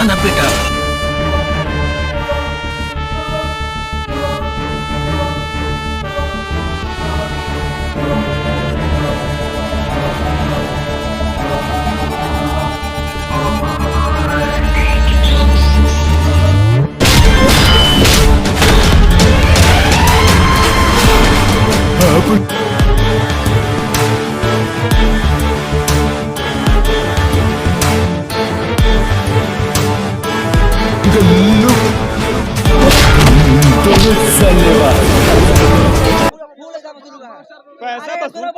ना बेटा। पैसा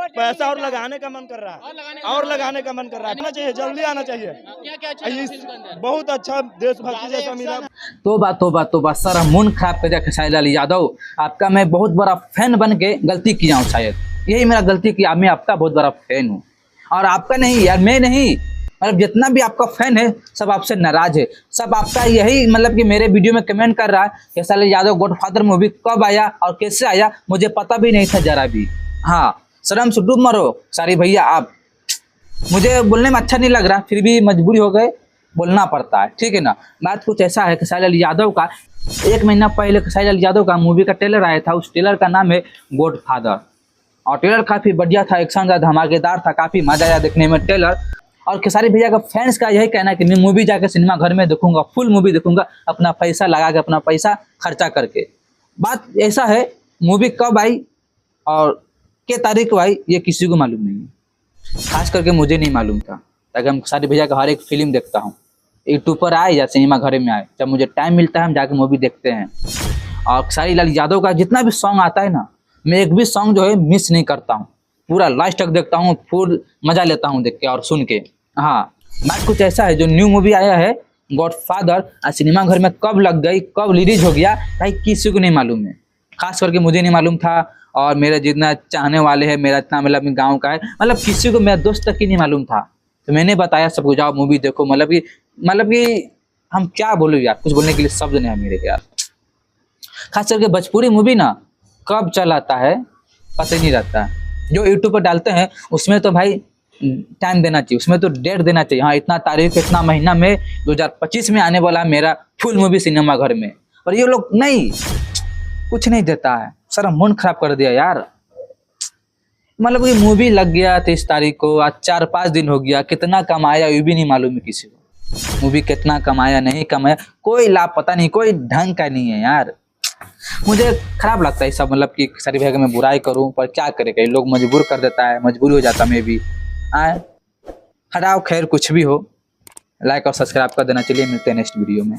पैसा और लगाने का मन कर रहा है, और लगाने का मन कर रहा है। आना चाहिए, जल्दी आना चाहिए। बहुत अच्छा देशभक्ति जैसा मिला। तोबा सारा मूड खराब कर दिया खेसारी लाल यादव। आपका मैं बहुत बड़ा फैन बन के गलती किया हूँ, शायद यही मेरा गलती किया। मैं आपका बहुत बड़ा फैन हूँ, और आपका नहीं यार, मैं नहीं, मतलब जितना भी आपका फैन है सब आपसे नाराज है। सब आपका यही मतलब कि मेरे वीडियो में कमेंट कर रहा है खेसारी लाल यादव गॉडफादर मूवी कब आया और कैसे आया, मुझे पता भी नहीं था जरा भी। हाँ, शर्म से डूब मरो सारी भैया आप। मुझे बोलने में अच्छा नहीं लग रहा, फिर भी मजबूरी हो गए, बोलना पड़ता है, ठीक है ना। बात कुछ ऐसा है, खेसारी लाल यादव का 1 महीना पहले खेसारी लाल यादव का मूवी का ट्रेलर आया था। उस ट्रेलर का नाम है गॉडफादर, और ट्रेलर काफी बढ़िया था, एक्शन था, धमाकेदार था, काफी मजा आया देखने में ट्रेलर। और खेसारी भैया का फैंस का यही कहना है कि मैं मूवी जाकर सिनेमा घर में देखूंगा, फुल मूवी देखूंगा, अपना पैसा लगा के, अपना पैसा खर्चा करके। बात ऐसा है, मूवी कब आई और के तारीख को आई ये किसी को मालूम नहीं है, खास करके मुझे नहीं मालूम था। ताकि हम खेसारी भैया का हर एक फिल्म देखता हूँ, यूट्यूब पर आए या सिनेमा घर में आए, जब मुझे टाइम मिलता है हम जाके मूवी देखते हैं। और खेसारी लाल यादव का जितना भी सॉन्ग आता है ना, मैं एक भी सॉन्ग जो है मिस नहीं करता हूँ, पूरा लास्ट तक देखता हूँ, फुल मजा लेता हूँ देख के और सुन के। हाँ, बात कुछ ऐसा है, जो न्यू मूवी आया है गॉडफादर, सिनेमा घर में कब लग गई, कब रिलीज हो गया, भाई किसी को नहीं मालूम है, खास करके मुझे नहीं मालूम था। और मेरे जितना चाहने वाले हैं, मेरा इतना मतलब गाँव का है, मतलब किसी को, मेरा दोस्त तक ही नहीं मालूम था, तो मैंने बताया सबको जाओ मूवी देखो। मतलब कि हम क्या बोलूँ यार, कुछ बोलने के लिए शब्द नहीं है मेरे यार। खास करके भोजपुरी मूवी ना कब चल आता है पता ही नहीं रहता है। जो यूट्यूब पर डालते हैं उसमें तो भाई टाइम देना चाहिए, उसमें तो डेट देना चाहिए। हाँ, इतना तारीख इतना महीना में 2025 में आने वाला है मेरा फुल मूवी सिनेमा घर में, और ये लोग नहीं, कुछ नहीं देता है। सारा मन खराब कर दिया यार। मतलब कि मूवी लग गया 23 तारीख को, आज 4-5 दिन हो गया, कितना कमाया ये भी नहीं मालूम है किसी को। मूवी कितना कमाया नहीं कमाया कोई लाभ पता नहीं, कोई ढंग का नहीं है यार। मुझे खराब लगता है सब, मतलब कि खेसारी भैया का मैं बुराई करूं, पर क्या करेगा, लोग मजबूर कर देता है, मजबूरी हो जाता मैं भी। आए हटाओ, खैर कुछ भी हो, लाइक और सब्सक्राइब कर देना। चलिए मिलते हैं नेक्स्ट वीडियो में।